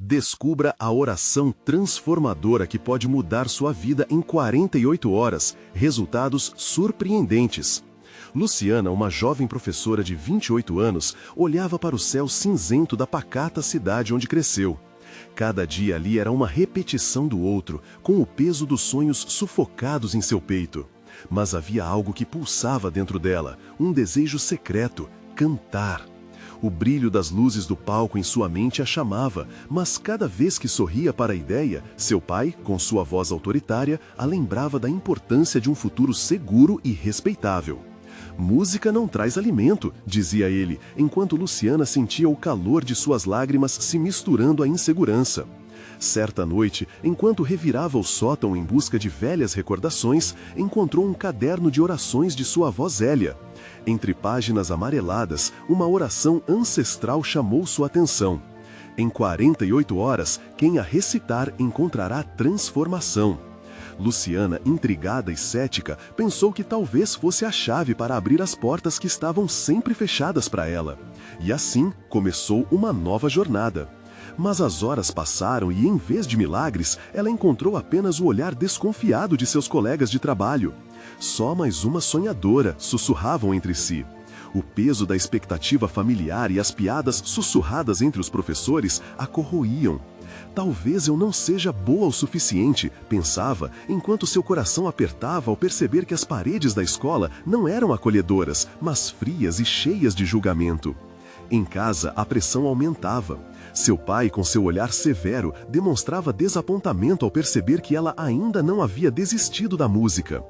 Descubra a oração transformadora que pode mudar sua vida em 48 horas. Resultados surpreendentes. Luciana, uma jovem professora de 28 anos, olhava para o céu cinzento da pacata cidade onde cresceu. Cada dia ali era uma repetição do outro, com o peso dos sonhos sufocados em seu peito. Mas havia algo que pulsava dentro dela, um desejo secreto: cantar. O brilho das luzes do palco em sua mente a chamava, mas cada vez que sorria para a ideia, seu pai, com sua voz autoritária, a lembrava da importância de um futuro seguro e respeitável. Música não traz alimento, dizia ele, enquanto Luciana sentia o calor de suas lágrimas se misturando à insegurança. Certa noite, enquanto revirava o sótão em busca de velhas recordações, encontrou um caderno de orações de sua avó Zélia. Entre páginas amareladas, uma oração ancestral chamou sua atenção. Em 48 horas, quem a recitar encontrará transformação. Luciana, intrigada e cética, pensou que talvez fosse a chave para abrir as portas que estavam sempre fechadas para ela. E assim começou uma nova jornada. Mas as horas passaram e, em vez de milagres, ela encontrou apenas o olhar desconfiado de seus colegas de trabalho. Só mais uma sonhadora, sussurravam entre si. O peso da expectativa familiar e as piadas sussurradas entre os professores a corroíam. Talvez eu não seja boa o suficiente, pensava, enquanto seu coração apertava ao perceber que as paredes da escola não eram acolhedoras, mas frias e cheias de julgamento. Em casa, a pressão aumentava. Seu pai, com seu olhar severo, demonstrava desapontamento ao perceber que ela ainda não havia desistido da música.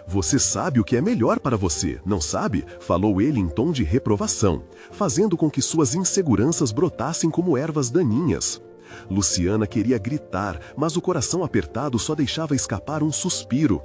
"Você sabe o que é melhor para você, não sabe?", falou ele em tom de reprovação, fazendo com que suas inseguranças brotassem como ervas daninhas. Luciana queria gritar, mas o coração apertado só deixava escapar um suspiro.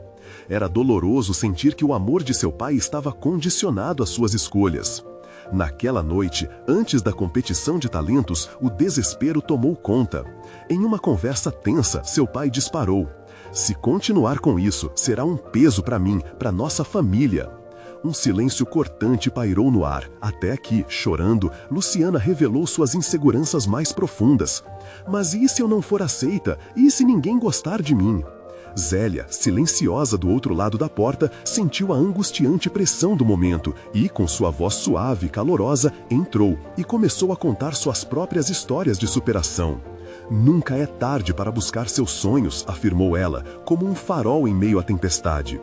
Era doloroso sentir que o amor de seu pai estava condicionado às suas escolhas. Naquela noite, antes da competição de talentos, o desespero tomou conta. Em uma conversa tensa, seu pai disparou: "Se continuar com isso, será um peso para mim, para nossa família." Um silêncio cortante pairou no ar, até que, chorando, Luciana revelou suas inseguranças mais profundas. "Mas e se eu não for aceita? E se ninguém gostar de mim?" Zélia, silenciosa do outro lado da porta, sentiu a angustiante pressão do momento e, com sua voz suave e calorosa, entrou e começou a contar suas próprias histórias de superação. "Nunca é tarde para buscar seus sonhos", afirmou ela, como um farol em meio à tempestade.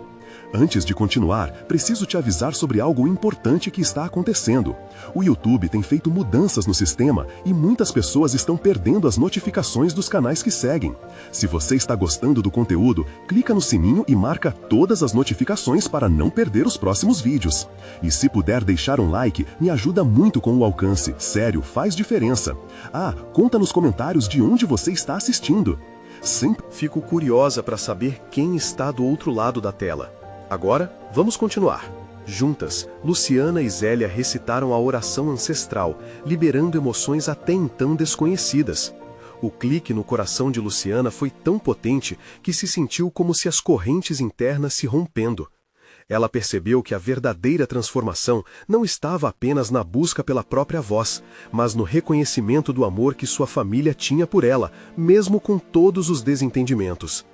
"Antes de continuar, preciso te avisar sobre algo importante que está acontecendo. O YouTube tem feito mudanças no sistema e muitas pessoas estão perdendo as notificações dos canais que seguem. Se você está gostando do conteúdo, clica no sininho e marca todas as notificações para não perder os próximos vídeos. E se puder deixar um like, me ajuda muito com o alcance. Sério, faz diferença. Ah, conta nos comentários de onde você está assistindo. Sempre fico curiosa para saber quem está do outro lado da tela. Agora, vamos continuar." Juntas, Luciana e Zélia recitaram a oração ancestral, liberando emoções até então desconhecidas. O clique no coração de Luciana foi tão potente que se sentiu como se as correntes internas se rompendo. Ela percebeu que a verdadeira transformação não estava apenas na busca pela própria voz, mas no reconhecimento do amor que sua família tinha por ela, mesmo com todos os desentendimentos.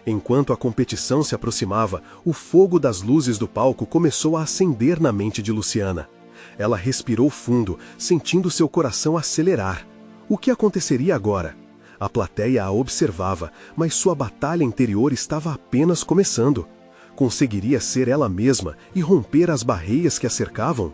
Enquanto a competição se aproximava, o fogo das luzes do palco começou a acender na mente de Luciana. Ela respirou fundo, sentindo seu coração acelerar. O que aconteceria agora? A plateia a observava, mas sua batalha interior estava apenas começando. Conseguiria ser ela mesma e romper as barreiras que a cercavam?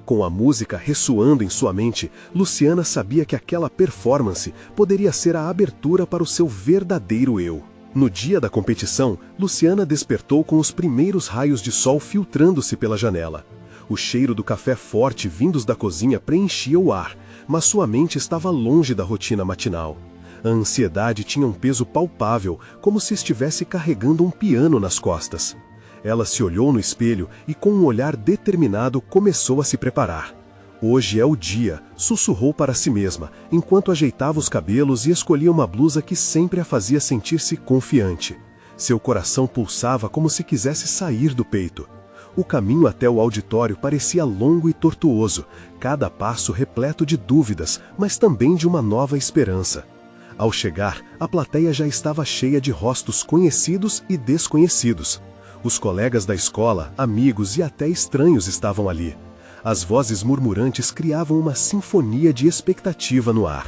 Com a música ressoando em sua mente, Luciana sabia que aquela performance poderia ser a abertura para o seu verdadeiro eu. No dia da competição, Luciana despertou com os primeiros raios de sol filtrando-se pela janela. O cheiro do café forte vindos da cozinha preenchia o ar, mas sua mente estava longe da rotina matinal. A ansiedade tinha um peso palpável, como se estivesse carregando um piano nas costas. Ela se olhou no espelho e, com um olhar determinado, começou a se preparar. "Hoje é o dia", sussurrou para si mesma, enquanto ajeitava os cabelos e escolhia uma blusa que sempre a fazia sentir-se confiante. Seu coração pulsava como se quisesse sair do peito. O caminho até o auditório parecia longo e tortuoso, cada passo repleto de dúvidas, mas também de uma nova esperança. Ao chegar, a plateia já estava cheia de rostos conhecidos e desconhecidos. Os colegas da escola, amigos e até estranhos estavam ali. As vozes murmurantes criavam uma sinfonia de expectativa no ar.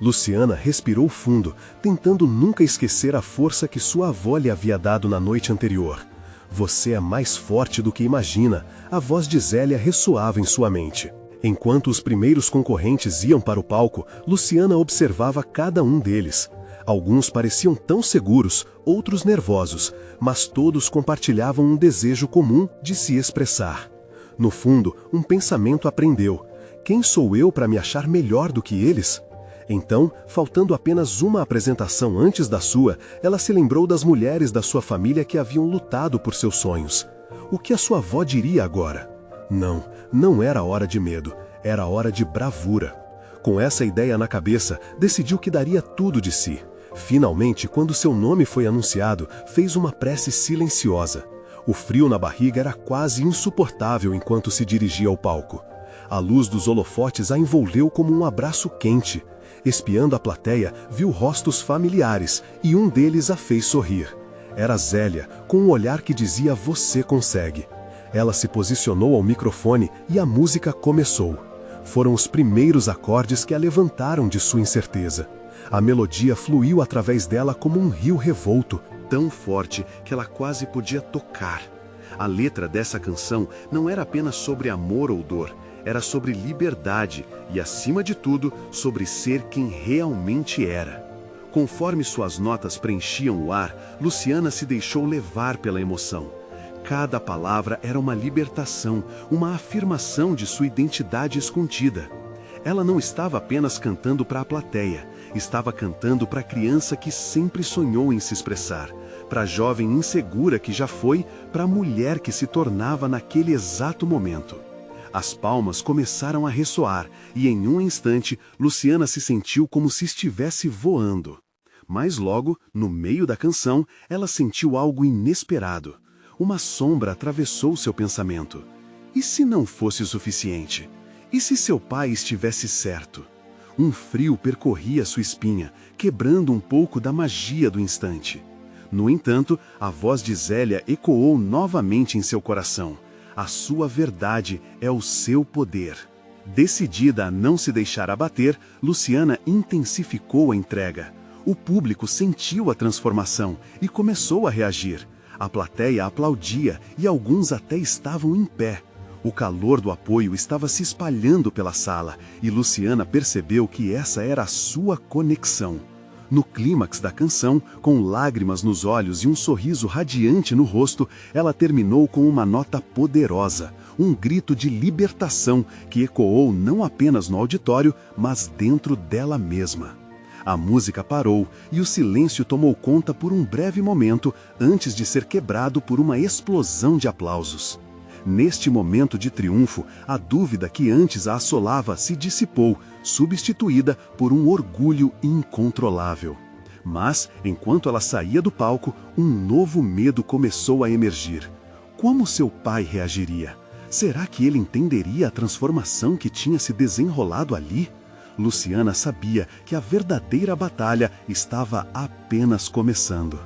Luciana respirou fundo, tentando nunca esquecer a força que sua avó lhe havia dado na noite anterior. "Você é mais forte do que imagina", a voz de Zélia ressoava em sua mente. Enquanto os primeiros concorrentes iam para o palco, Luciana observava cada um deles. Alguns pareciam tão seguros, outros nervosos, mas todos compartilhavam um desejo comum de se expressar. No fundo, um pensamento a prendeu: quem sou eu para me achar melhor do que eles? Então, faltando apenas uma apresentação antes da sua, ela se lembrou das mulheres da sua família que haviam lutado por seus sonhos. O que a sua avó diria agora? Não era hora de medo, era hora de bravura. Com essa ideia na cabeça, decidiu que daria tudo de si. Finalmente, quando seu nome foi anunciado, fez uma prece silenciosa. O frio na barriga era quase insuportável enquanto se dirigia ao palco. A luz dos holofotes a envolveu como um abraço quente. Espiando a plateia, viu rostos familiares e um deles a fez sorrir. Era Zélia, com um olhar que dizia: "Você consegue". Ela se posicionou ao microfone e a música começou. Foram os primeiros acordes que a levantaram de sua incerteza. A melodia fluiu através dela como um rio revolto, tão forte que ela quase podia tocar. A letra dessa canção não era apenas sobre amor ou dor, era sobre liberdade e, acima de tudo, sobre ser quem realmente era. Conforme suas notas preenchiam o ar, Luciana se deixou levar pela emoção. Cada palavra era uma libertação, uma afirmação de sua identidade escondida. Ela não estava apenas cantando para a plateia, estava cantando para a criança que sempre sonhou em se expressar, para a jovem insegura que já foi, para a mulher que se tornava naquele exato momento. As palmas começaram a ressoar e, em um instante, Luciana se sentiu como se estivesse voando. Mas logo, no meio da canção, ela sentiu algo inesperado. Uma sombra atravessou seu pensamento. E se não fosse suficiente? E se seu pai estivesse certo? Um frio percorria sua espinha, quebrando um pouco da magia do instante. No entanto, a voz de Zélia ecoou novamente em seu coração. A sua verdade é o seu poder. Decidida a não se deixar abater, Luciana intensificou a entrega. O público sentiu a transformação e começou a reagir. A plateia aplaudia e alguns até estavam em pé. O calor do apoio estava se espalhando pela sala e Luciana percebeu que essa era a sua conexão. No clímax da canção, com lágrimas nos olhos e um sorriso radiante no rosto, ela terminou com uma nota poderosa, um grito de libertação que ecoou não apenas no auditório, mas dentro dela mesma. A música parou e o silêncio tomou conta por um breve momento antes de ser quebrado por uma explosão de aplausos. Neste momento de triunfo, a dúvida que antes a assolava se dissipou, substituída por um orgulho incontrolável. Mas, enquanto ela saía do palco, um novo medo começou a emergir. Como seu pai reagiria? Será que ele entenderia a transformação que tinha se desenrolado ali? Luciana sabia que a verdadeira batalha estava apenas começando.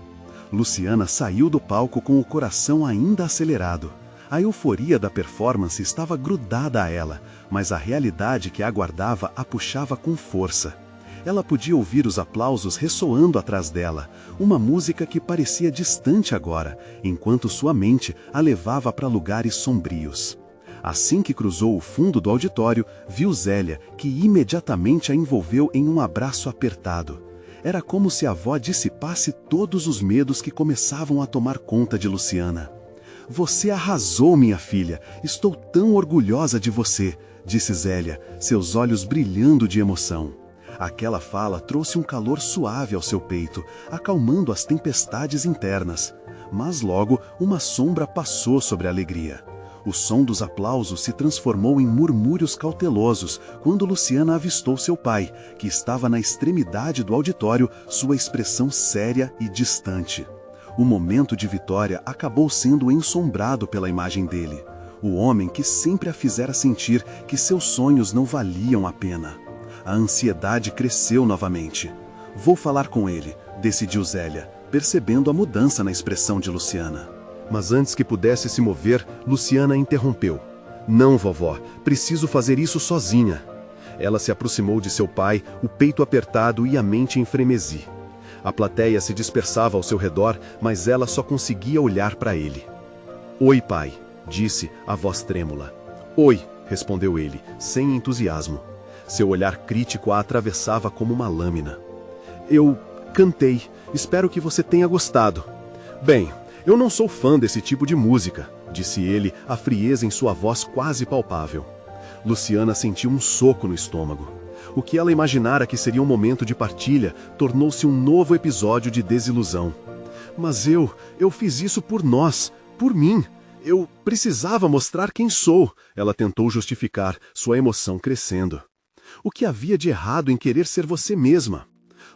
Luciana saiu do palco com o coração ainda acelerado. A euforia da performance estava grudada a ela, mas a realidade que a aguardava a puxava com força. Ela podia ouvir os aplausos ressoando atrás dela, uma música que parecia distante agora, enquanto sua mente a levava para lugares sombrios. Assim que cruzou o fundo do auditório, viu Zélia, que imediatamente a envolveu em um abraço apertado. Era como se a avó dissipasse todos os medos que começavam a tomar conta de Luciana. "Você arrasou, minha filha. Estou tão orgulhosa de você", disse Zélia, seus olhos brilhando de emoção. Aquela fala trouxe um calor suave ao seu peito, acalmando as tempestades internas. Mas logo, uma sombra passou sobre a alegria. O som dos aplausos se transformou em murmúrios cautelosos quando Luciana avistou seu pai, que estava na extremidade do auditório, sua expressão séria e distante. O momento de vitória acabou sendo ensombrado pela imagem dele, o homem que sempre a fizera sentir que seus sonhos não valiam a pena. A ansiedade cresceu novamente. Vou falar com ele, decidiu Zélia, percebendo a mudança na expressão de Luciana. Mas antes que pudesse se mover, Luciana interrompeu. Não, vovó, preciso fazer isso sozinha. Ela se aproximou de seu pai, o peito apertado e a mente em frenesi. A plateia se dispersava ao seu redor, mas ela só conseguia olhar para ele. Oi, pai, disse, a voz trêmula. Oi, respondeu ele, sem entusiasmo. Seu olhar crítico a atravessava como uma lâmina. Eu cantei. Espero que você tenha gostado. Bem, eu não sou fã desse tipo de música, disse ele, a frieza em sua voz quase palpável. Luciana sentiu um soco no estômago. O que ela imaginara que seria um momento de partilha tornou-se um novo episódio de desilusão. Mas eu fiz isso por nós, por mim. Eu precisava mostrar quem sou, ela tentou justificar, sua emoção crescendo. O que havia de errado em querer ser você mesma?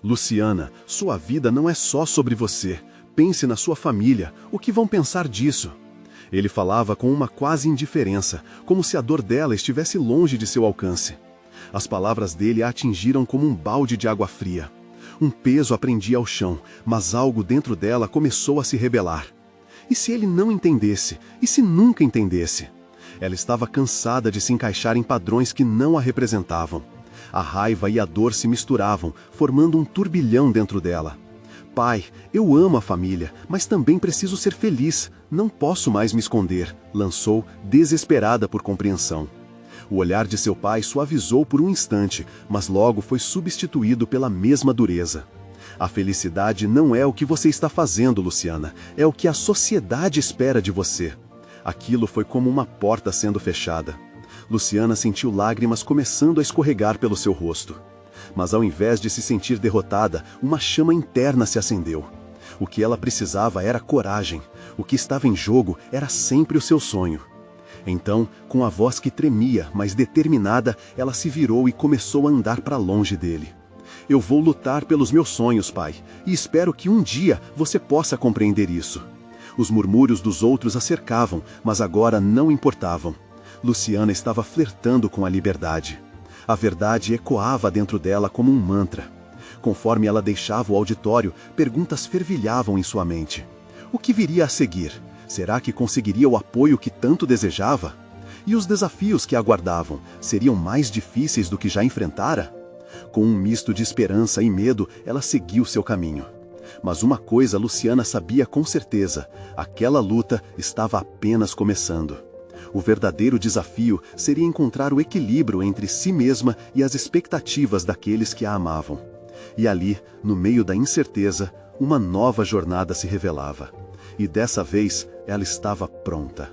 Luciana, sua vida não é só sobre você. Pense na sua família, o que vão pensar disso? Ele falava com uma quase indiferença, como se a dor dela estivesse longe de seu alcance. As palavras dele a atingiram como um balde de água fria. Um peso a prendia ao chão, mas algo dentro dela começou a se rebelar. E se ele não entendesse? E se nunca entendesse? Ela estava cansada de se encaixar em padrões que não a representavam. A raiva e a dor se misturavam, formando um turbilhão dentro dela. Pai, eu amo a família, mas também preciso ser feliz. Não posso mais me esconder, lançou, desesperada por compreensão. O olhar de seu pai suavizou por um instante, mas logo foi substituído pela mesma dureza. A felicidade não é o que você está fazendo, Luciana, é o que a sociedade espera de você. Aquilo foi como uma porta sendo fechada. Luciana sentiu lágrimas começando a escorregar pelo seu rosto. Mas ao invés de se sentir derrotada, uma chama interna se acendeu. O que ela precisava era coragem. O que estava em jogo era sempre o seu sonho. Então, com a voz que tremia, mas determinada, ela se virou e começou a andar para longe dele. Eu vou lutar pelos meus sonhos, pai, e espero que um dia você possa compreender isso. Os murmúrios dos outros a cercavam, mas agora não importavam. Luciana estava flertando com a liberdade. A verdade ecoava dentro dela como um mantra. Conforme ela deixava o auditório, perguntas fervilhavam em sua mente. O que viria a seguir? Será que conseguiria o apoio que tanto desejava? E os desafios que a aguardavam seriam mais difíceis do que já enfrentara? Com um misto de esperança e medo, ela seguiu seu caminho. Mas uma coisa Luciana sabia com certeza: aquela luta estava apenas começando. O verdadeiro desafio seria encontrar o equilíbrio entre si mesma e as expectativas daqueles que a amavam. E ali, no meio da incerteza, uma nova jornada se revelava. E dessa vez, ela estava pronta.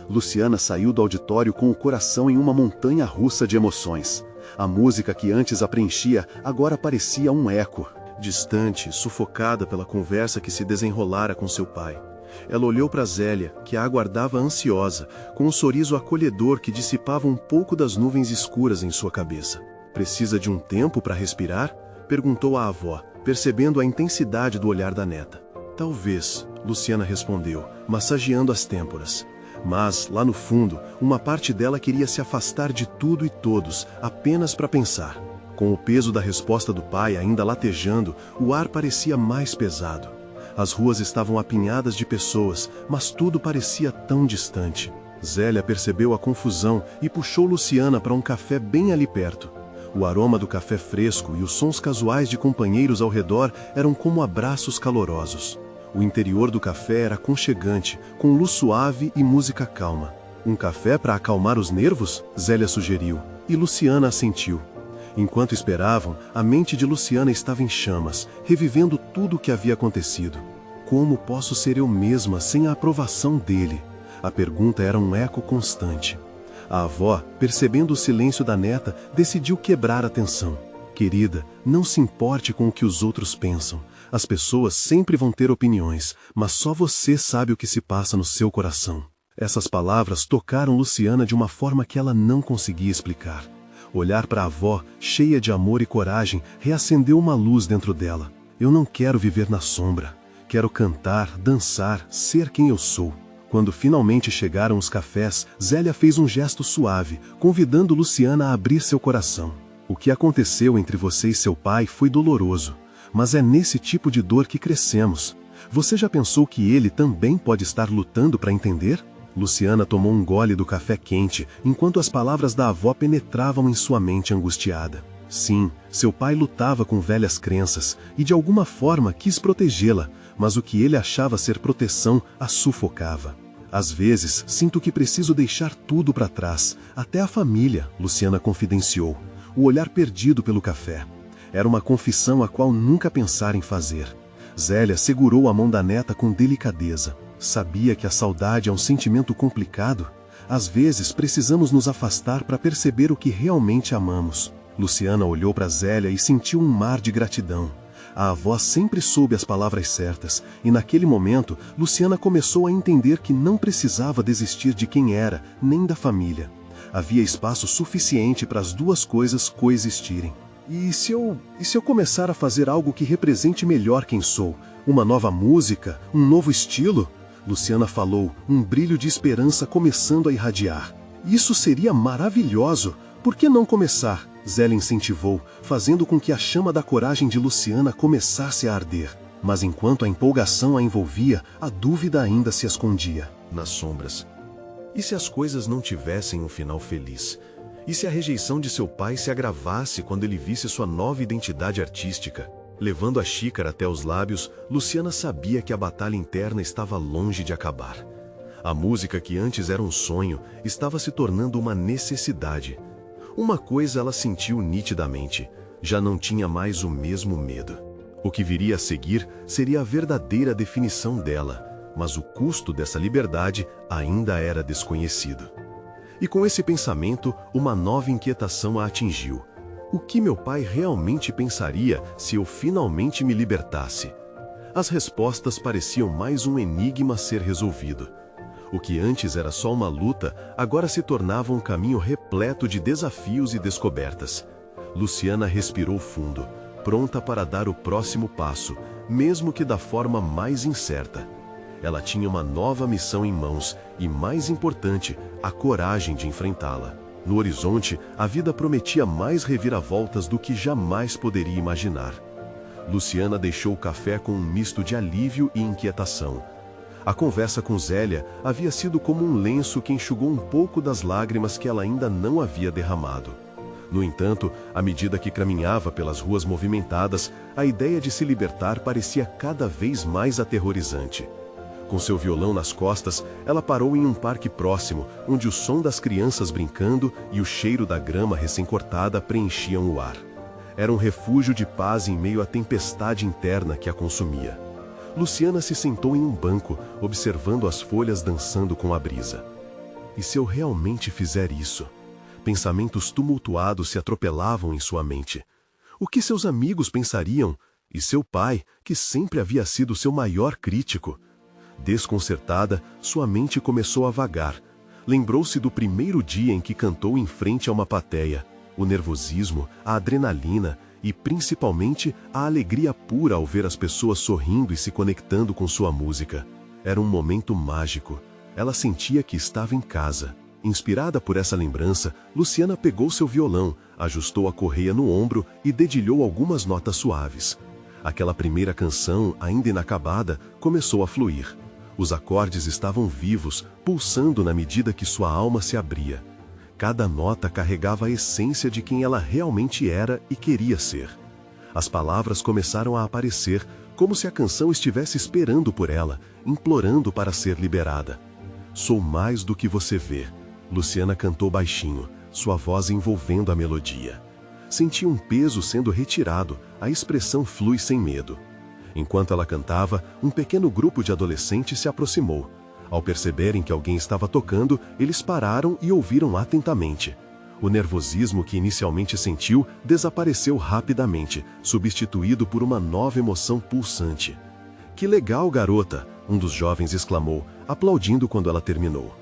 Luciana saiu do auditório com o coração em uma montanha russa de emoções. A música que antes a preenchia agora parecia um eco, distante, sufocada pela conversa que se desenrolara com seu pai. Ela olhou para Zélia, que a aguardava ansiosa, com um sorriso acolhedor que dissipava um pouco das nuvens escuras em sua cabeça. Precisa de um tempo para respirar? Perguntou a avó, percebendo a intensidade do olhar da neta. Talvez, Luciana respondeu, massageando as têmporas. Mas, lá no fundo, uma parte dela queria se afastar de tudo e todos, apenas para pensar. Com o peso da resposta do pai ainda latejando, o ar parecia mais pesado. As ruas estavam apinhadas de pessoas, mas tudo parecia tão distante. Zélia percebeu a confusão e puxou Luciana para um café bem ali perto. O aroma do café fresco e os sons casuais de companheiros ao redor eram como abraços calorosos. O interior do café era aconchegante, com luz suave e música calma. Um café para acalmar os nervos? Zélia sugeriu, e Luciana assentiu. Enquanto esperavam, a mente de Luciana estava em chamas, revivendo tudo o que havia acontecido. Como posso ser eu mesma sem a aprovação dele? A pergunta era um eco constante. A avó, percebendo o silêncio da neta, decidiu quebrar a tensão. Querida, não se importe com o que os outros pensam. As pessoas sempre vão ter opiniões, mas só você sabe o que se passa no seu coração. Essas palavras tocaram Luciana de uma forma que ela não conseguia explicar. Olhar para a avó, cheia de amor e coragem, reacendeu uma luz dentro dela. Eu não quero viver na sombra. Quero cantar, dançar, ser quem eu sou. Quando finalmente chegaram os cafés, Zélia fez um gesto suave, convidando Luciana a abrir seu coração. O que aconteceu entre você e seu pai foi doloroso. mas é nesse tipo de dor que crescemos. Você já pensou que ele também pode estar lutando para entender? Luciana tomou um gole do café quente, enquanto as palavras da avó penetravam em sua mente angustiada. Sim, seu pai lutava com velhas crenças e de alguma forma quis protegê-la, mas o que ele achava ser proteção a sufocava. Às vezes, sinto que preciso deixar tudo para trás, até a família, Luciana confidenciou, o olhar perdido pelo café. Era uma confissão a qual nunca pensara em fazer. Zélia segurou a mão da neta com delicadeza. Sabia que a saudade é um sentimento complicado? Às vezes precisamos nos afastar para perceber o que realmente amamos. Luciana olhou para Zélia e sentiu um mar de gratidão. A avó sempre soube as palavras certas, e naquele momento, Luciana começou a entender que não precisava desistir de quem era, nem da família. Havia espaço suficiente para as duas coisas coexistirem. E se eu começar a fazer algo que represente melhor quem sou? Uma nova música? Um novo estilo? Luciana falou, um brilho de esperança começando a irradiar. Isso seria maravilhoso! Por que não começar? Zélia incentivou, fazendo com que a chama da coragem de Luciana começasse a arder. Mas enquanto a empolgação a envolvia, a dúvida ainda se escondia. Nas sombras. E se as coisas não tivessem um final feliz? E se a rejeição de seu pai se agravasse quando ele visse sua nova identidade artística? Levando a xícara até os lábios, Luciana sabia que a batalha interna estava longe de acabar. A música que antes era um sonho estava se tornando uma necessidade. Uma coisa ela sentiu nitidamente, já não tinha mais o mesmo medo. O que viria a seguir seria a verdadeira definição dela, mas o custo dessa liberdade ainda era desconhecido. E com esse pensamento, uma nova inquietação a atingiu. O que meu pai realmente pensaria se eu finalmente me libertasse? As respostas pareciam mais um enigma a ser resolvido. O que antes era só uma luta, agora se tornava um caminho repleto de desafios e descobertas. Luciana respirou fundo, pronta para dar o próximo passo, mesmo que da forma mais incerta. Ela tinha uma nova missão em mãos e, mais importante, a coragem de enfrentá-la. No horizonte, a vida prometia mais reviravoltas do que jamais poderia imaginar. Luciana deixou o café com um misto de alívio e inquietação. A conversa com Zélia havia sido como um lenço que enxugou um pouco das lágrimas que ela ainda não havia derramado. No entanto, à medida que caminhava pelas ruas movimentadas, a ideia de se libertar parecia cada vez mais aterrorizante. Com seu violão nas costas, ela parou em um parque próximo, onde o som das crianças brincando e o cheiro da grama recém-cortada preenchiam o ar. Era um refúgio de paz em meio à tempestade interna que a consumia. Luciana se sentou em um banco, observando as folhas dançando com a brisa. E se eu realmente fizer isso? Pensamentos tumultuados se atropelavam em sua mente. O que seus amigos pensariam? E seu pai, que sempre havia sido seu maior crítico? Desconcertada, sua mente começou a vagar. Lembrou-se do primeiro dia em que cantou em frente a uma plateia. O nervosismo, a adrenalina e, principalmente, a alegria pura ao ver as pessoas sorrindo e se conectando com sua música. Era um momento mágico. Ela sentia que estava em casa. Inspirada por essa lembrança, Luciana pegou seu violão, ajustou a correia no ombro e dedilhou algumas notas suaves. Aquela primeira canção, ainda inacabada, começou a fluir. Os acordes estavam vivos, pulsando na medida que sua alma se abria. Cada nota carregava a essência de quem ela realmente era e queria ser. As palavras começaram a aparecer, como se a canção estivesse esperando por ela, implorando para ser liberada. Sou mais do que você vê. Luciana cantou baixinho, sua voz envolvendo a melodia. Sentia um peso sendo retirado, a expressão flui sem medo. Enquanto ela cantava, um pequeno grupo de adolescentes se aproximou. Ao perceberem que alguém estava tocando, eles pararam e ouviram atentamente. O nervosismo que inicialmente sentiu desapareceu rapidamente, substituído por uma nova emoção pulsante. "Que legal, garota!" um dos jovens exclamou, aplaudindo quando ela terminou.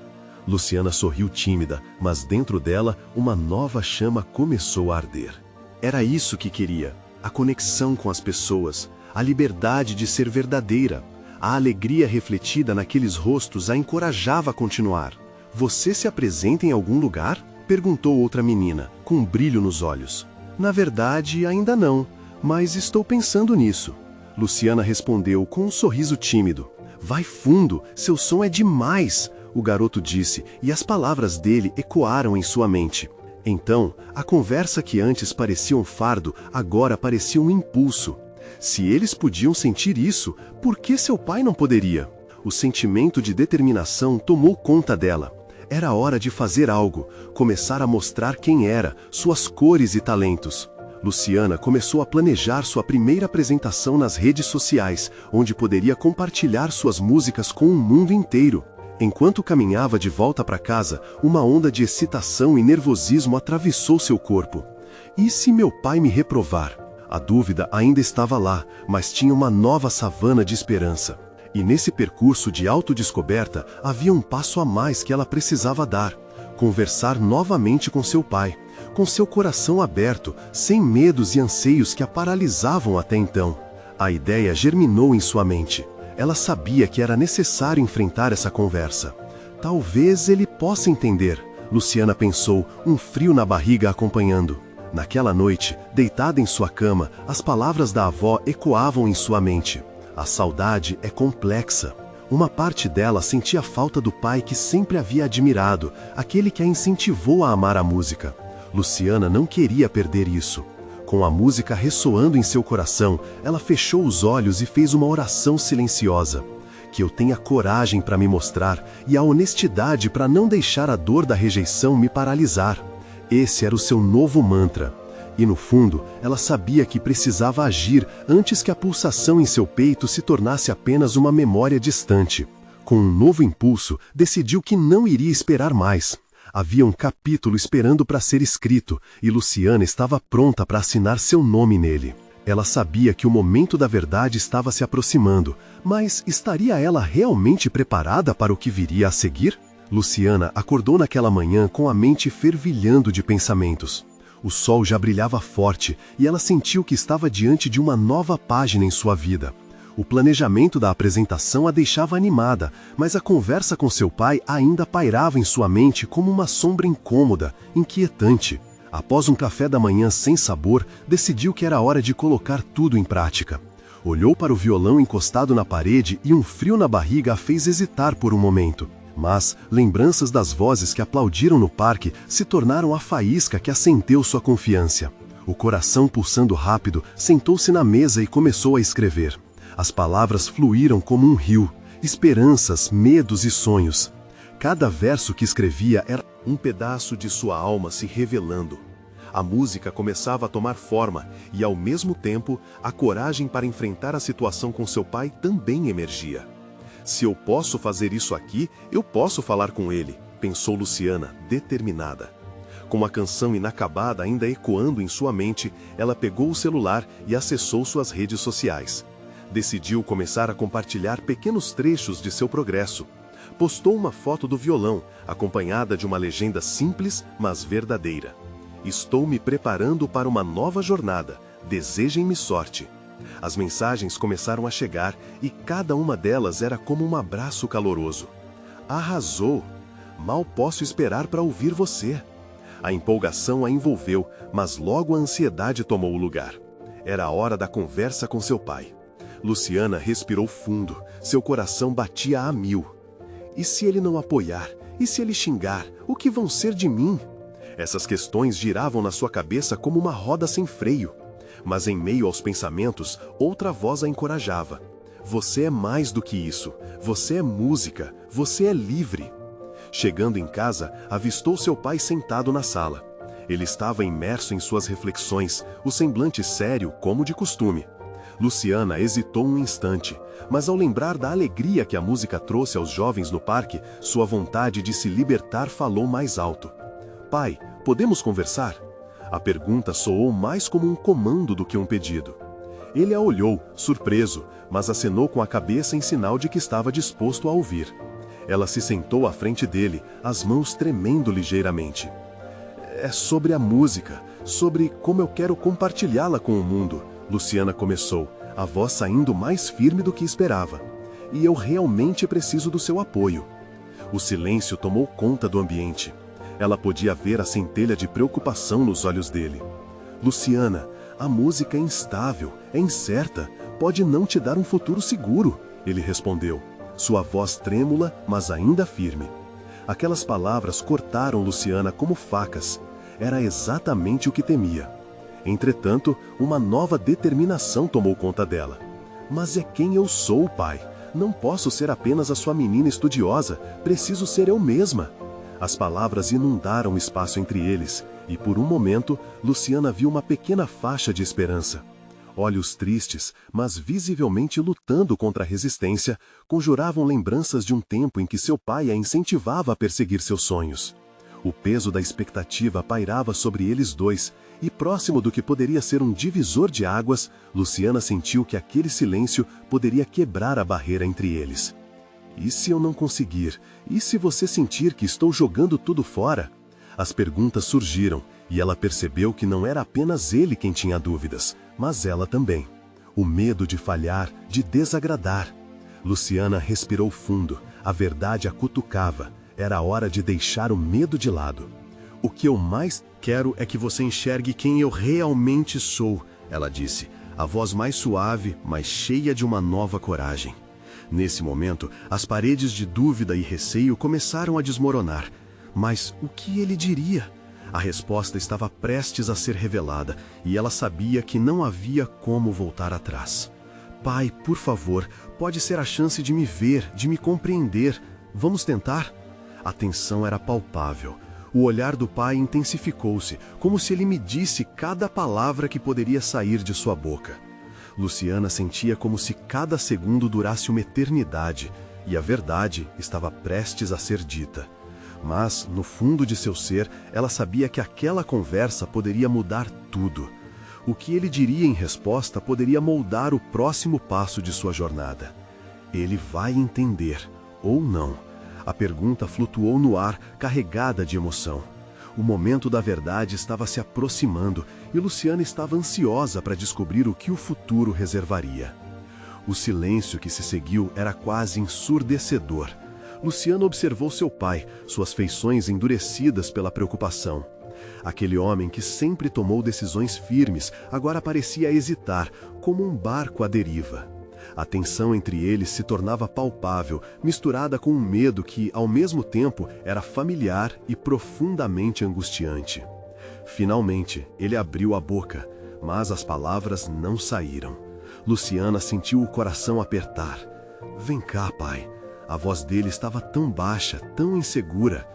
Luciana sorriu tímida, mas dentro dela uma nova chama começou a arder. Era isso que queria, a conexão com as pessoas, a liberdade de ser verdadeira. A alegria refletida naqueles rostos a encorajava a continuar. "Você se apresenta em algum lugar?" perguntou outra menina, com um brilho nos olhos. "Na verdade, ainda não, Mas estou pensando nisso. Luciana respondeu com um sorriso tímido. Vai fundo, seu som é demais, o garoto disse, e as palavras dele ecoaram em sua mente. Então, a conversa que antes parecia um fardo, agora parecia um impulso. Se eles podiam sentir isso, por que seu pai não poderia? O sentimento de determinação tomou conta dela. Era hora de fazer algo, começar a mostrar quem era, suas cores e talentos. Luciana começou a planejar sua primeira apresentação nas redes sociais, onde poderia compartilhar suas músicas com o mundo inteiro. Enquanto caminhava de volta para casa, uma onda de excitação e nervosismo atravessou seu corpo. E se meu pai me reprovar? A dúvida ainda estava lá, mas tinha uma nova savana de esperança. E nesse percurso de autodescoberta, havia um passo a mais que ela precisava dar. Conversar novamente com seu pai, com seu coração aberto, sem medos e anseios que a paralisavam até então. A ideia germinou em sua mente. Ela sabia que era necessário enfrentar essa conversa. Talvez ele possa entender, Luciana pensou, um frio na barriga acompanhando. Naquela noite, deitada em sua cama, as palavras da avó ecoavam em sua mente. A saudade é complexa. Uma parte dela sentia falta do pai que sempre havia admirado, aquele que a incentivou a amar a música. Luciana não queria perder isso. Com a música ressoando em seu coração, ela fechou os olhos e fez uma oração silenciosa. Que eu tenha coragem para me mostrar e a honestidade para não deixar a dor da rejeição me paralisar. Esse era o seu novo mantra. E no fundo, ela sabia que precisava agir antes que a pulsação em seu peito se tornasse apenas uma memória distante. Com um novo impulso, decidiu que não iria esperar mais. Havia um capítulo esperando para ser escrito, e Luciana estava pronta para assinar seu nome nele. Ela sabia que o momento da verdade estava se aproximando, mas estaria ela realmente preparada para o que viria a seguir? Luciana acordou naquela manhã com a mente fervilhando de pensamentos. O sol já brilhava forte e ela sentiu que estava diante de uma nova página em sua vida. O planejamento da apresentação a deixava animada, mas a conversa com seu pai ainda pairava em sua mente como uma sombra incômoda, inquietante. Após um café da manhã sem sabor, decidiu que era hora de colocar tudo em prática. Olhou para o violão encostado na parede e um frio na barriga a fez hesitar por um momento. Mas lembranças das vozes que aplaudiram no parque se tornaram a faísca que acendeu sua confiança. O coração pulsando rápido, sentou-se na mesa e começou a escrever. As palavras fluíram como um rio, esperanças, medos e sonhos. Cada verso que escrevia era um pedaço de sua alma se revelando. A música começava a tomar forma e, ao mesmo tempo, a coragem para enfrentar a situação com seu pai também emergia. Se eu posso fazer isso aqui, eu posso falar com ele, pensou Luciana, determinada. Com a canção inacabada ainda ecoando em sua mente, ela pegou o celular e acessou suas redes sociais. Decidiu começar a compartilhar pequenos trechos de seu progresso. Postou uma foto do violão, acompanhada de uma legenda simples, mas verdadeira. Estou me preparando para uma nova jornada. Desejem-me sorte. As mensagens começaram a chegar e cada uma delas era como um abraço caloroso. Arrasou! Mal posso esperar para ouvir você. A empolgação a envolveu, mas logo a ansiedade tomou o lugar. Era a hora da conversa com seu pai. Luciana respirou fundo, seu coração batia a 1000. E se ele não apoiar? E se ele xingar? O que vão ser de mim? Essas questões giravam na sua cabeça como uma roda sem freio. Mas em meio aos pensamentos, outra voz a encorajava. Você é mais do que isso. Você é música. Você é livre. Chegando em casa, avistou seu pai sentado na sala. Ele estava imerso em suas reflexões, o semblante sério como de costume. Luciana hesitou um instante, mas ao lembrar da alegria que a música trouxe aos jovens no parque, sua vontade de se libertar falou mais alto. Pai, podemos conversar? A pergunta soou mais como um comando do que um pedido. Ele a olhou, surpreso, mas acenou com a cabeça em sinal de que estava disposto a ouvir. Ela se sentou à frente dele, as mãos tremendo ligeiramente. É sobre a música, sobre como eu quero compartilhá-la com o mundo, Luciana começou, a voz saindo mais firme do que esperava. E eu realmente preciso do seu apoio. O silêncio tomou conta do ambiente. Ela podia ver a centelha de preocupação nos olhos dele. Luciana, A música é instável, é incerta, pode não te dar um futuro seguro, ele respondeu, sua voz trêmula, mas ainda firme. Aquelas palavras cortaram Luciana como facas. Era exatamente o que temia. Entretanto, uma nova determinação tomou conta dela. Mas é quem eu sou, pai. Não posso ser apenas a sua menina estudiosa, preciso ser eu mesma. As palavras inundaram o espaço entre eles, e por um momento, Luciana viu uma pequena faixa de esperança. Olhos tristes, mas visivelmente lutando contra a resistência, conjuravam lembranças de um tempo em que seu pai a incentivava a perseguir seus sonhos. O peso da expectativa pairava sobre eles dois, e próximo do que poderia ser um divisor de águas, Luciana sentiu que aquele silêncio poderia quebrar a barreira entre eles. E se eu não conseguir? E se você sentir que estou jogando tudo fora? As perguntas surgiram, e ela percebeu que não era apenas ele quem tinha dúvidas, mas ela também. O medo de falhar, de desagradar. Luciana respirou fundo, a verdade a cutucava. Era hora de deixar o medo de lado. O que eu mais quero é que você enxergue quem eu realmente sou, ela disse, a voz mais suave, mas cheia de uma nova coragem. Nesse momento, as paredes de dúvida e receio começaram a desmoronar. Mas o que ele diria? A resposta estava prestes a ser revelada, e ela sabia que não havia como voltar atrás. Pai, por favor, pode ser a chance de me ver, de me compreender. Vamos tentar? A tensão era palpável. O olhar do pai intensificou-se, como se ele medisse cada palavra que poderia sair de sua boca. Luciana sentia como se cada segundo durasse uma eternidade, e a verdade estava prestes a ser dita. Mas, no fundo de seu ser, ela sabia que aquela conversa poderia mudar tudo. O que ele diria em resposta poderia moldar o próximo passo de sua jornada. Ele vai entender, ou não. A pergunta flutuou no ar, carregada de emoção. O momento da verdade estava se aproximando e Luciana estava ansiosa para descobrir o que o futuro reservaria. O silêncio que se seguiu era quase ensurdecedor. Luciana observou seu pai, suas feições endurecidas pela preocupação. Aquele homem que sempre tomou decisões firmes, agora parecia hesitar, como um barco à deriva. A tensão entre eles se tornava palpável, misturada com um medo que, ao mesmo tempo, era familiar e profundamente angustiante. Finalmente, ele abriu a boca, mas as palavras não saíram. Luciana sentiu o coração apertar. Vem cá, pai. A voz dele estava tão baixa, tão insegura.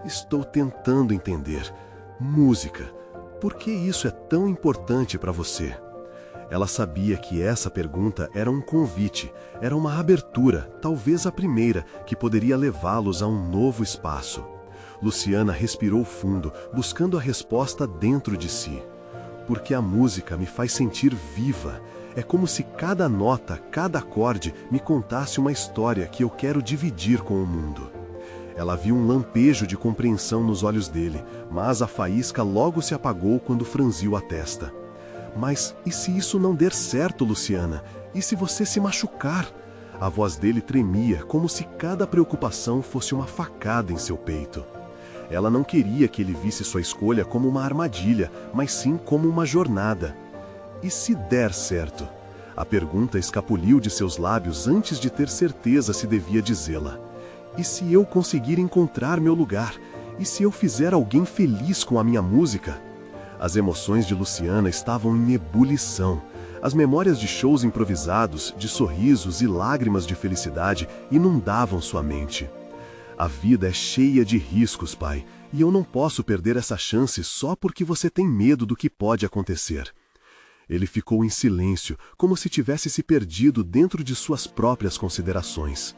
Estou tentando entender. Música. Por que isso é tão importante para você? Ela sabia que essa pergunta era um convite, era uma abertura, talvez a primeira, que poderia levá-los a um novo espaço. Luciana respirou fundo, buscando a resposta dentro de si. Porque a música me faz sentir viva. É como se cada nota, cada acorde, me contasse uma história que eu quero dividir com o mundo. Ela viu um lampejo de compreensão nos olhos dele, mas a faísca logo se apagou quando franziu a testa. Mas e se isso não der certo, Luciana? E se você se machucar? A voz dele tremia, como se cada preocupação fosse uma facada em seu peito. Ela não queria que ele visse sua escolha como uma armadilha, mas sim como uma jornada. E se der certo? A pergunta escapuliu de seus lábios antes de ter certeza se devia dizê-la. E se eu conseguir encontrar meu lugar? E se eu fizer alguém feliz com a minha música? As emoções de Luciana estavam em ebulição. As memórias de shows improvisados, de sorrisos e lágrimas de felicidade inundavam sua mente. A vida é cheia de riscos, pai, e eu não posso perder essa chance só porque você tem medo do que pode acontecer. Ele ficou em silêncio, como se tivesse se perdido dentro de suas próprias considerações.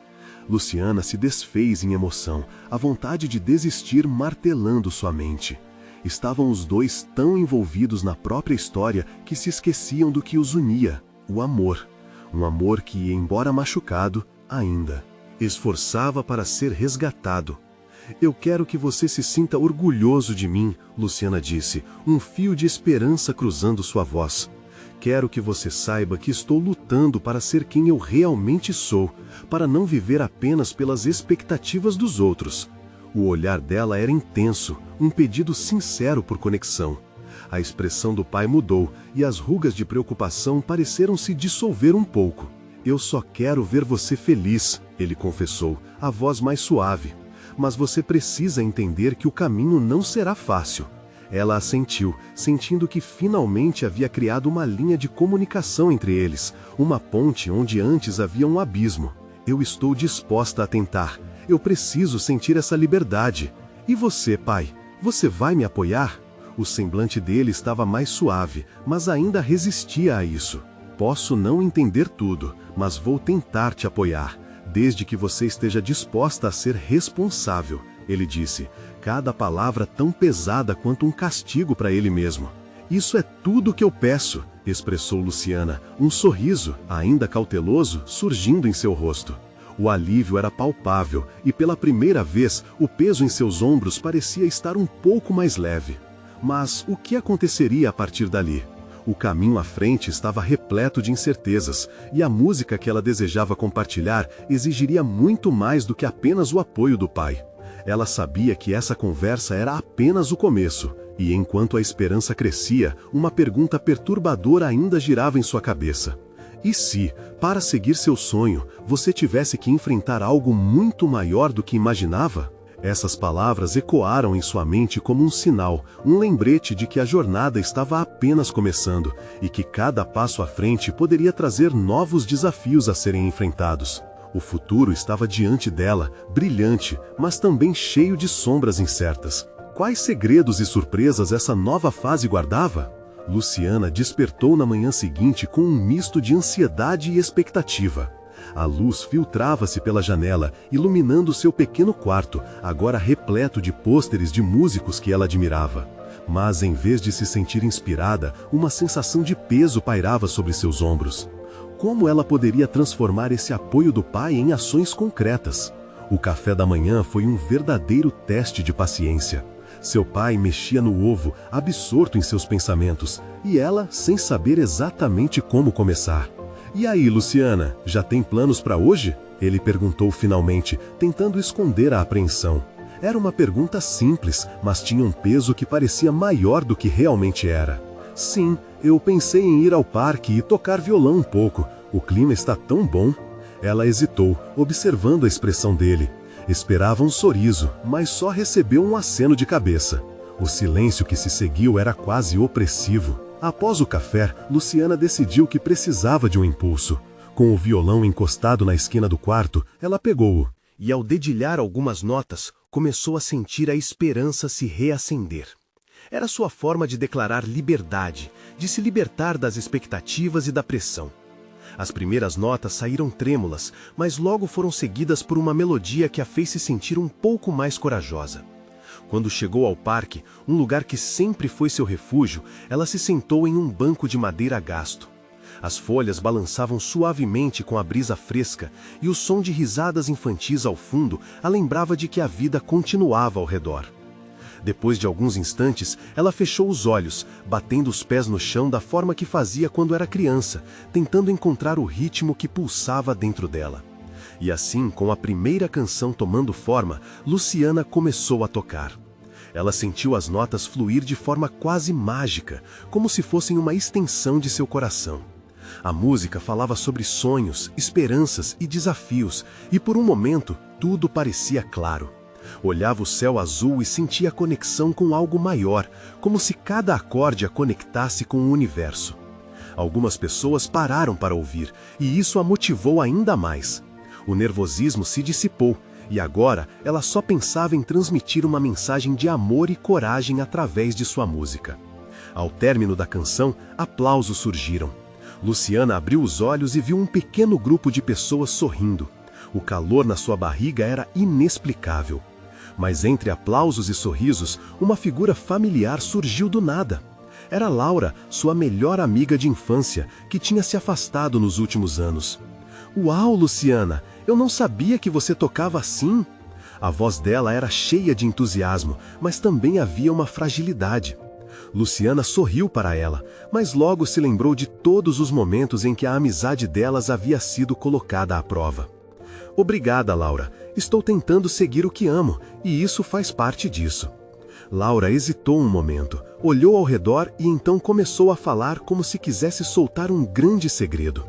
Luciana se desfez em emoção, a vontade de desistir martelando sua mente. Estavam os dois tão envolvidos na própria história que se esqueciam do que os unia, o amor. Um amor que, embora machucado, ainda esforçava para ser resgatado. Eu quero que você se sinta orgulhoso de mim, Luciana disse, um fio de esperança cruzando sua voz. Quero que você saiba que estou lutando para ser quem eu realmente sou, para não viver apenas pelas expectativas dos outros. O olhar dela era intenso, um pedido sincero por conexão. A expressão do pai mudou e as rugas de preocupação pareceram se dissolver um pouco. Eu só quero ver você feliz, ele confessou, a voz mais suave. Mas você precisa entender que o caminho não será fácil. Ela assentiu, sentindo que finalmente havia criado uma linha de comunicação entre eles, uma ponte onde antes havia um abismo. Eu estou disposta a tentar. Eu preciso sentir essa liberdade. E você, pai? Você vai me apoiar? O semblante dele estava mais suave, mas ainda resistia a isso. Posso não entender tudo, mas vou tentar te apoiar, desde que você esteja disposta a ser responsável, ele disse, cada palavra tão pesada quanto um castigo para ele mesmo. Isso é tudo que eu peço, expressou Luciana, um sorriso, ainda cauteloso, surgindo em seu rosto. O alívio era palpável e pela primeira vez o peso em seus ombros parecia estar um pouco mais leve. Mas o que aconteceria a partir dali? O caminho à frente estava repleto de incertezas, e a música que ela desejava compartilhar exigiria muito mais do que apenas o apoio do pai. Ela sabia que essa conversa era apenas o começo, e enquanto a esperança crescia, uma pergunta perturbadora ainda girava em sua cabeça. E se, para seguir seu sonho, você tivesse que enfrentar algo muito maior do que imaginava? Essas palavras ecoaram em sua mente como um sinal, um lembrete de que a jornada estava apenas começando e que cada passo à frente poderia trazer novos desafios a serem enfrentados. O futuro estava diante dela, brilhante, mas também cheio de sombras incertas. Quais segredos e surpresas essa nova fase guardava? Luciana despertou na manhã seguinte com um misto de ansiedade e expectativa. A luz filtrava-se pela janela, iluminando seu pequeno quarto, agora repleto de pôsteres de músicos que ela admirava. Mas, em vez de se sentir inspirada, uma sensação de peso pairava sobre seus ombros. Como ela poderia transformar esse apoio do pai em ações concretas? O café da manhã foi um verdadeiro teste de paciência. Seu pai mexia no ovo, absorto em seus pensamentos, e ela sem saber exatamente como começar. E aí, Luciana, já tem planos para hoje? Ele perguntou finalmente, tentando esconder a apreensão. Era uma pergunta simples, mas tinha um peso que parecia maior do que realmente era. Sim, eu pensei em ir ao parque e tocar violão um pouco. O clima está tão bom. Ela hesitou, observando a expressão dele. Esperava um sorriso, mas só recebeu um aceno de cabeça. O silêncio que se seguiu era quase opressivo. Após o café, Luciana decidiu que precisava de um impulso. Com o violão encostado na esquina do quarto, ela pegou-o. E ao dedilhar algumas notas, começou a sentir a esperança se reacender. Era sua forma de declarar liberdade, de se libertar das expectativas e da pressão. As primeiras notas saíram trêmulas, mas logo foram seguidas por uma melodia que a fez se sentir um pouco mais corajosa. Quando chegou ao parque, um lugar que sempre foi seu refúgio, ela se sentou em um banco de madeira gasto. As folhas balançavam suavemente com a brisa fresca e o som de risadas infantis ao fundo a lembrava de que a vida continuava ao redor. Depois de alguns instantes, ela fechou os olhos, batendo os pés no chão da forma que fazia quando era criança, tentando encontrar o ritmo que pulsava dentro dela. E assim, com a primeira canção tomando forma, Luciana começou a tocar. Ela sentiu as notas fluir de forma quase mágica, como se fossem uma extensão de seu coração. A música falava sobre sonhos, esperanças e desafios, e por um momento, tudo parecia claro. Olhava o céu azul e sentia conexão com algo maior, como se cada acorde a conectasse com o universo. Algumas pessoas pararam para ouvir, e isso a motivou ainda mais. O nervosismo se dissipou, e agora ela só pensava em transmitir uma mensagem de amor e coragem através de sua música. Ao término da canção, aplausos surgiram. Luciana abriu os olhos e viu um pequeno grupo de pessoas sorrindo. O calor na sua barriga era inexplicável. Mas entre aplausos e sorrisos, uma figura familiar surgiu do nada. Era Laura, sua melhor amiga de infância, que tinha se afastado nos últimos anos. "Uau, Luciana! Eu não sabia que você tocava assim!" A voz dela era cheia de entusiasmo, mas também havia uma fragilidade. Luciana sorriu para ela, mas logo se lembrou de todos os momentos em que a amizade delas havia sido colocada à prova. "Obrigada, Laura. Estou tentando seguir o que amo, e isso faz parte disso." Laura hesitou um momento, Olhou ao redor e então começou a falar como se quisesse soltar um grande segredo.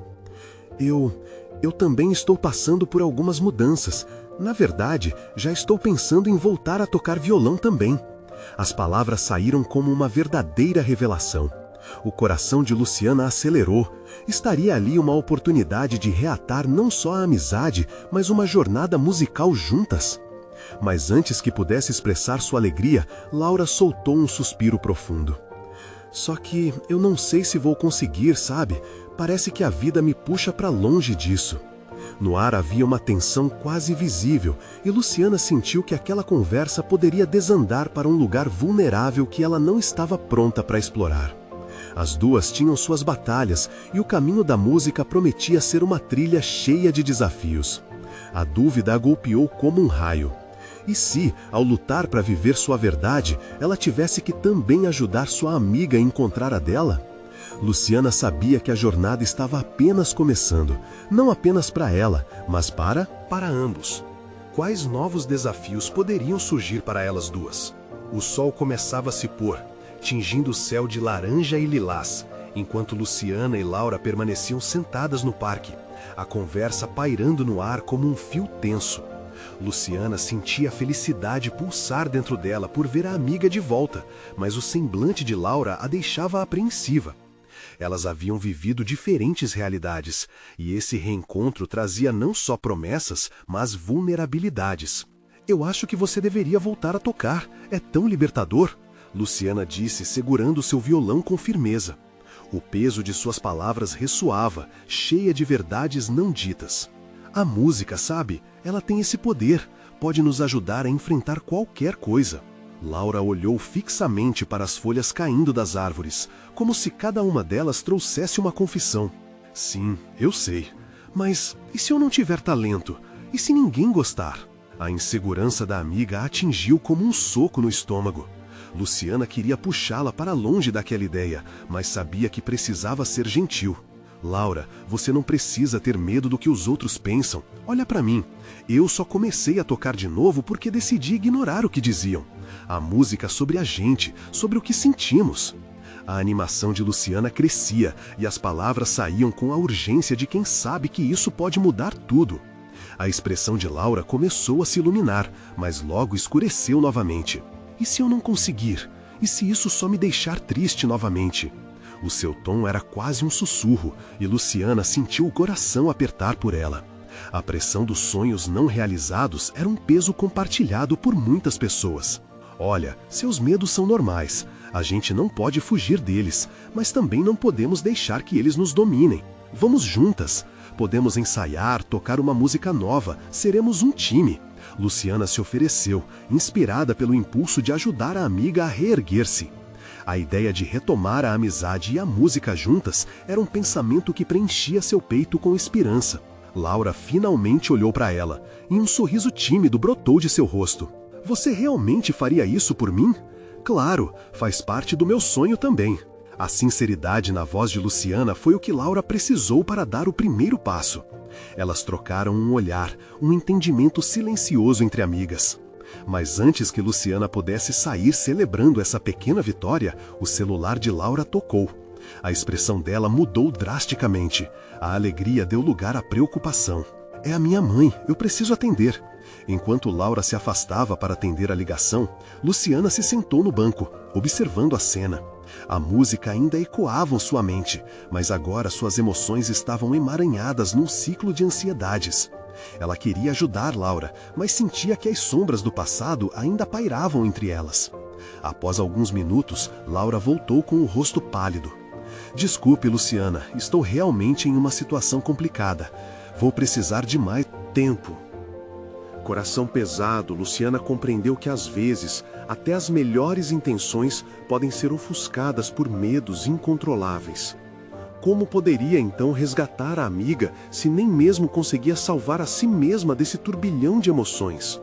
Eu também estou passando por algumas mudanças. Na verdade, já estou pensando em voltar a tocar violão também. As palavras saíram como uma verdadeira revelação. O coração de Luciana acelerou. Estaria ali uma oportunidade de reatar não só a amizade, mas uma jornada musical juntas. Mas antes que pudesse expressar sua alegria, Laura soltou um suspiro profundo. Só que eu não sei se vou conseguir, sabe? Parece que a vida me puxa para longe disso. No ar havia uma tensão quase visível, e Luciana sentiu que aquela conversa poderia desandar para um lugar vulnerável que ela não estava pronta para explorar. As duas tinham suas batalhas, e o caminho da música prometia ser uma trilha cheia de desafios. A dúvida a golpeou como um raio. E se, ao lutar para viver sua verdade, ela tivesse que também ajudar sua amiga a encontrar a dela? Luciana sabia que a jornada estava apenas começando, não apenas para ela, mas para ambos. Quais novos desafios poderiam surgir para elas duas? O sol começava a se pôr, tingindo o céu de laranja e lilás, enquanto Luciana e Laura permaneciam sentadas no parque, a conversa pairando no ar como um fio tenso. Luciana sentia a felicidade pulsar dentro dela por ver a amiga de volta, mas o semblante de Laura a deixava apreensiva. Elas haviam vivido diferentes realidades, e esse reencontro trazia não só promessas, mas vulnerabilidades. "Eu acho que você deveria voltar a tocar, é tão libertador", Luciana disse, segurando seu violão com firmeza. O peso de suas palavras ressoava, cheia de verdades não ditas. "A música, sabe, ela tem esse poder, pode nos ajudar a enfrentar qualquer coisa." Laura olhou fixamente para as folhas caindo das árvores, como se cada uma delas trouxesse uma confissão. "Sim, eu sei. Mas e se eu não tiver talento? E se ninguém gostar?" A insegurança da amiga a atingiu como um soco no estômago. Luciana queria puxá-la para longe daquela ideia, mas sabia que precisava ser gentil. "Laura, você não precisa ter medo do que os outros pensam. Olha para mim. Eu só comecei a tocar de novo porque decidi ignorar o que diziam. A música sobre a gente, sobre o que sentimos." A animação de Luciana crescia e as palavras saíam com a urgência de quem sabe que isso pode mudar tudo. A expressão de Laura começou a se iluminar, mas logo escureceu novamente. "E se eu não conseguir? E se isso só me deixar triste novamente?" O seu tom era quase um sussurro, e Luciana sentiu o coração apertar por ela. A pressão dos sonhos não realizados era um peso compartilhado por muitas pessoas. "Olha, seus medos são normais. A gente não pode fugir deles, mas também não podemos deixar que eles nos dominem. Vamos juntas. Podemos ensaiar, tocar uma música nova, seremos um time." Luciana se ofereceu, inspirada pelo impulso de ajudar a amiga a reerguer-se. A ideia de retomar a amizade e a música juntas era um pensamento que preenchia seu peito com esperança. Laura finalmente olhou para ela, e um sorriso tímido brotou de seu rosto. "Você realmente faria isso por mim?" "Claro, faz parte do meu sonho também." A sinceridade na voz de Luciana foi o que Laura precisou para dar o primeiro passo. Elas trocaram um olhar, um entendimento silencioso entre amigas. Mas antes que Luciana pudesse sair celebrando essa pequena vitória, o celular de Laura tocou. A expressão dela mudou drasticamente. A alegria deu lugar à preocupação. "É a minha mãe, eu preciso atender." Enquanto Laura se afastava para atender a ligação, Luciana se sentou no banco, observando a cena. A música ainda ecoava em sua mente, mas agora suas emoções estavam emaranhadas num ciclo de ansiedades. Ela queria ajudar Laura, mas sentia que as sombras do passado ainda pairavam entre elas. Após alguns minutos, Laura voltou com o rosto pálido. "Desculpe, Luciana, estou realmente em uma situação complicada. Vou precisar de mais tempo." Coração pesado, Luciana compreendeu que às vezes, até as melhores intenções podem ser ofuscadas por medos incontroláveis. Como poderia então resgatar a amiga se nem mesmo conseguia salvar a si mesma desse turbilhão de emoções?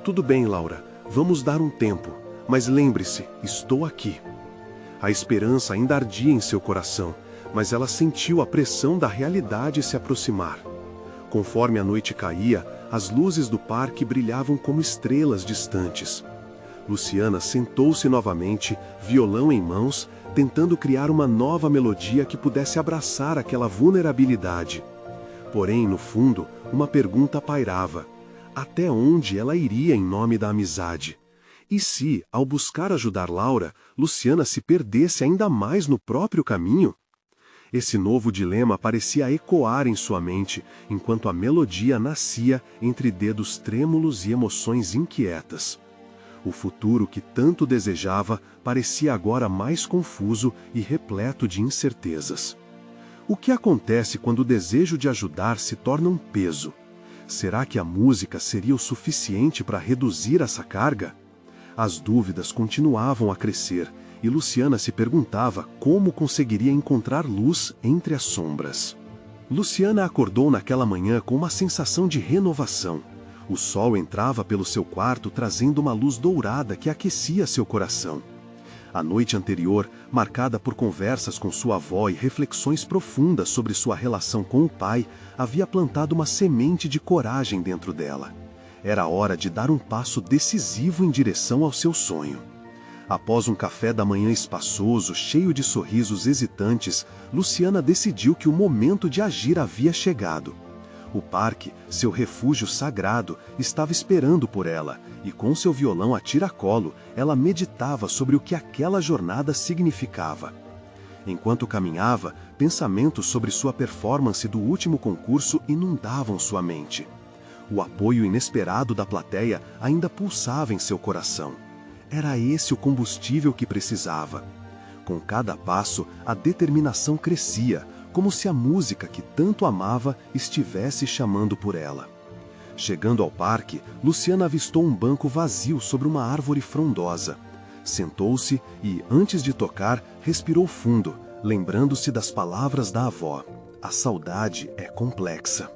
"Tudo bem, Laura, vamos dar um tempo, mas lembre-se, estou aqui." A esperança ainda ardia em seu coração, mas ela sentiu a pressão da realidade se aproximar. Conforme a noite caía, as luzes do parque brilhavam como estrelas distantes. Luciana sentou-se novamente, violão em mãos, tentando criar uma nova melodia que pudesse abraçar aquela vulnerabilidade. Porém, no fundo, uma pergunta pairava: até onde ela iria em nome da amizade? E se, ao buscar ajudar Laura, Luciana se perdesse ainda mais no próprio caminho? Esse novo dilema parecia ecoar em sua mente, enquanto a melodia nascia entre dedos trêmulos e emoções inquietas. O futuro que tanto desejava parecia agora mais confuso e repleto de incertezas. O que acontece quando o desejo de ajudar se torna um peso? Será que a música seria o suficiente para reduzir essa carga? As dúvidas continuavam a crescer, e Luciana se perguntava como conseguiria encontrar luz entre as sombras. Luciana acordou naquela manhã com uma sensação de renovação. O sol entrava pelo seu quarto trazendo uma luz dourada que aquecia seu coração. A noite anterior, marcada por conversas com sua avó e reflexões profundas sobre sua relação com o pai, havia plantado uma semente de coragem dentro dela. Era hora de dar um passo decisivo em direção ao seu sonho. Após um café da manhã espaçoso, cheio de sorrisos hesitantes, Luciana decidiu que o momento de agir havia chegado. O parque, seu refúgio sagrado, estava esperando por ela, e com seu violão a tiracolo, ela meditava sobre o que aquela jornada significava. Enquanto caminhava, pensamentos sobre sua performance do último concurso inundavam sua mente. O apoio inesperado da plateia ainda pulsava em seu coração. Era esse o combustível que precisava. Com cada passo, a determinação crescia, como se a música que tanto amava estivesse chamando por ela. Chegando ao parque, Luciana avistou um banco vazio sobre uma árvore frondosa. Sentou-se e, antes de tocar, respirou fundo, lembrando-se das palavras da avó: a saudade é complexa.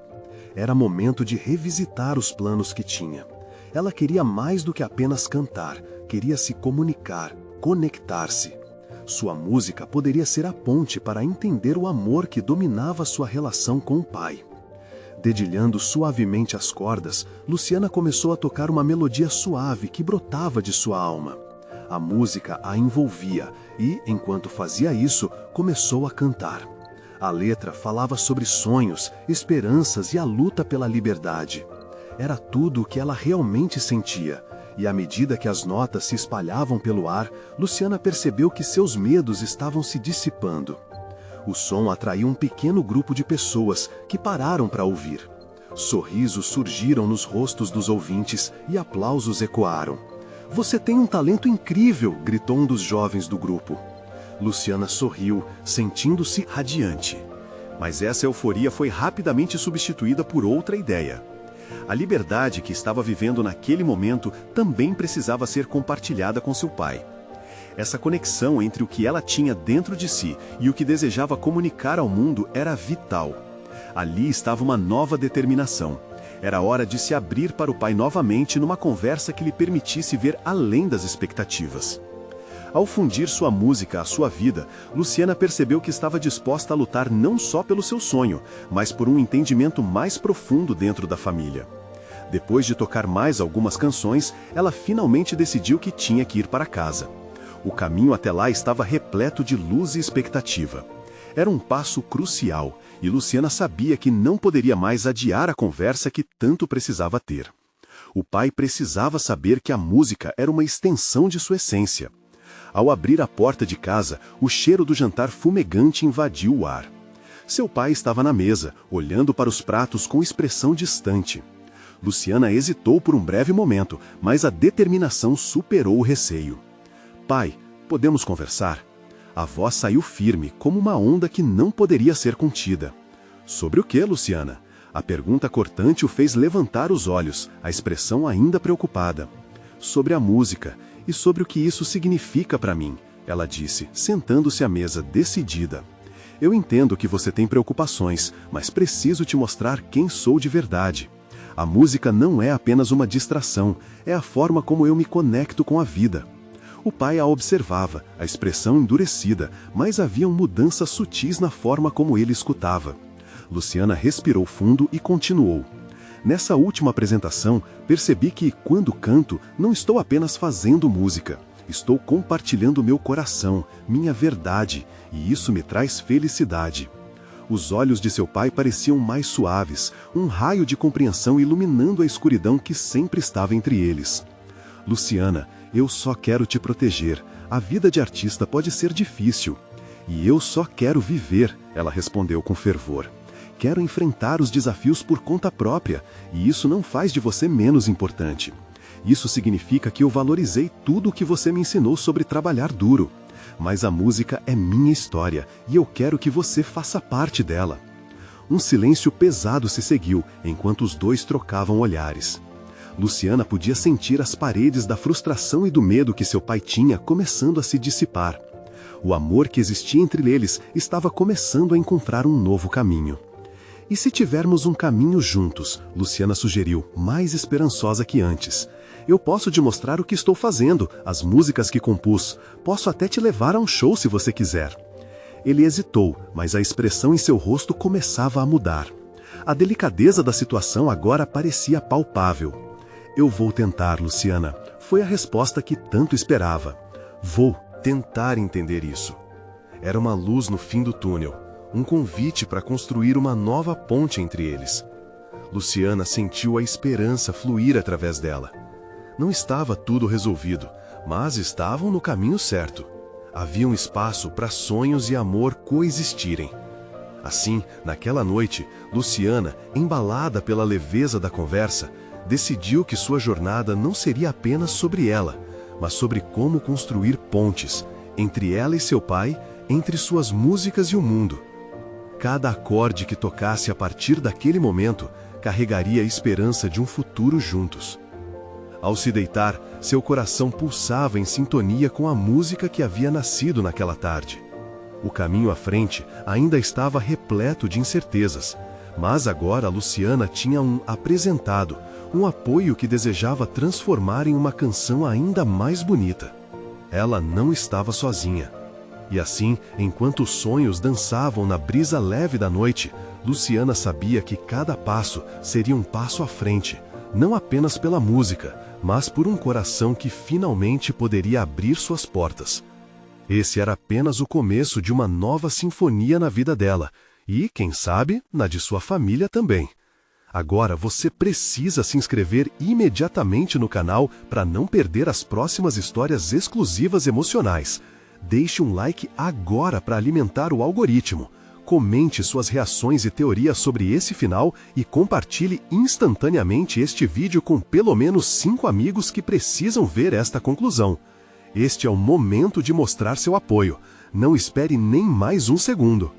Era momento de revisitar os planos que tinha. Ela queria mais do que apenas cantar, queria se comunicar, conectar-se. Sua música poderia ser a ponte para entender o amor que dominava sua relação com o pai. Dedilhando suavemente as cordas, Luciana começou a tocar uma melodia suave que brotava de sua alma. A música a envolvia e, enquanto fazia isso, começou a cantar. A letra falava sobre sonhos, esperanças e a luta pela liberdade. Era tudo o que ela realmente sentia. E à medida que as notas se espalhavam pelo ar, Luciana percebeu que seus medos estavam se dissipando. O som atraiu um pequeno grupo de pessoas que pararam para ouvir. Sorrisos surgiram nos rostos dos ouvintes e aplausos ecoaram. "Você tem um talento incrível!" gritou um dos jovens do grupo. Luciana sorriu, sentindo-se radiante. Mas essa euforia foi rapidamente substituída por outra ideia. A liberdade que estava vivendo naquele momento também precisava ser compartilhada com seu pai. Essa conexão entre o que ela tinha dentro de si e o que desejava comunicar ao mundo era vital. Ali estava uma nova determinação. Era hora de se abrir para o pai novamente numa conversa que lhe permitisse ver além das expectativas. Ao fundir sua música à sua vida, Luciana percebeu que estava disposta a lutar não só pelo seu sonho, mas por um entendimento mais profundo dentro da família. Depois de tocar mais algumas canções, ela finalmente decidiu que tinha que ir para casa. O caminho até lá estava repleto de luz e expectativa. Era um passo crucial, e Luciana sabia que não poderia mais adiar a conversa que tanto precisava ter. O pai precisava saber que a música era uma extensão de sua essência. Ao abrir a porta de casa, o cheiro do jantar fumegante invadiu o ar. Seu pai estava na mesa, olhando para os pratos com expressão distante. Luciana hesitou por um breve momento, mas a determinação superou o receio. "Pai, podemos conversar?" A voz saiu firme, como uma onda que não poderia ser contida. "Sobre o que, Luciana?" A pergunta cortante o fez levantar os olhos, a expressão ainda preocupada. "Sobre a música, e sobre o que isso significa para mim", ela disse, sentando-se à mesa decidida. "Eu entendo que você tem preocupações, mas preciso te mostrar quem sou de verdade. A música não é apenas uma distração, é a forma como eu me conecto com a vida." O pai a observava, a expressão endurecida, mas haviam mudanças sutis na forma como ele escutava. Luciana respirou fundo e continuou. Nessa última apresentação, percebi que, quando canto, não estou apenas fazendo música. Estou compartilhando meu coração, minha verdade, e isso me traz felicidade. Os olhos de seu pai pareciam mais suaves, um raio de compreensão iluminando a escuridão que sempre estava entre eles. Luciana, eu só quero te proteger. A vida de artista pode ser difícil. E eu só quero viver, ela respondeu com fervor. Quero enfrentar os desafios por conta própria, e isso não faz de você menos importante. Isso significa que eu valorizei tudo o que você me ensinou sobre trabalhar duro. Mas a música é minha história, e eu quero que você faça parte dela. Um silêncio pesado se seguiu, enquanto os dois trocavam olhares. Luciana podia sentir as paredes da frustração e do medo que seu pai tinha começando a se dissipar. O amor que existia entre eles estava começando a encontrar um novo caminho. E se tivermos um caminho juntos, Luciana sugeriu, mais esperançosa que antes. Eu posso te mostrar o que estou fazendo, as músicas que compus. Posso até te levar a um show se você quiser. Ele hesitou, mas a expressão em seu rosto começava a mudar. A delicadeza da situação agora parecia palpável. Eu vou tentar, Luciana. Foi a resposta que tanto esperava. Vou tentar entender isso. Era uma luz no fim do túnel, um convite para construir uma nova ponte entre eles. Luciana sentiu a esperança fluir através dela. Não estava tudo resolvido, mas estavam no caminho certo. Havia um espaço para sonhos e amor coexistirem. Assim, naquela noite, Luciana, embalada pela leveza da conversa, decidiu que sua jornada não seria apenas sobre ela, mas sobre como construir pontes entre ela e seu pai, entre suas músicas e o mundo. Cada acorde que tocasse a partir daquele momento carregaria a esperança de um futuro juntos. Ao se deitar, seu coração pulsava em sintonia com a música que havia nascido naquela tarde. O caminho à frente ainda estava repleto de incertezas, mas agora Luciana tinha um apresentado, um apoio que desejava transformar em uma canção ainda mais bonita. Ela não estava sozinha. E assim, enquanto os sonhos dançavam na brisa leve da noite, Luciana sabia que cada passo seria um passo à frente, não apenas pela música, mas por um coração que finalmente poderia abrir suas portas. Esse era apenas o começo de uma nova sinfonia na vida dela, e, quem sabe, na de sua família também. Agora você precisa se inscrever imediatamente no canal para não perder as próximas histórias exclusivas emocionais. Deixe um like agora para alimentar o algoritmo. Comente suas reações e teorias sobre esse final e compartilhe instantaneamente este vídeo com pelo menos 5 amigos que precisam ver esta conclusão. Este é o momento de mostrar seu apoio. Não espere nem mais um segundo.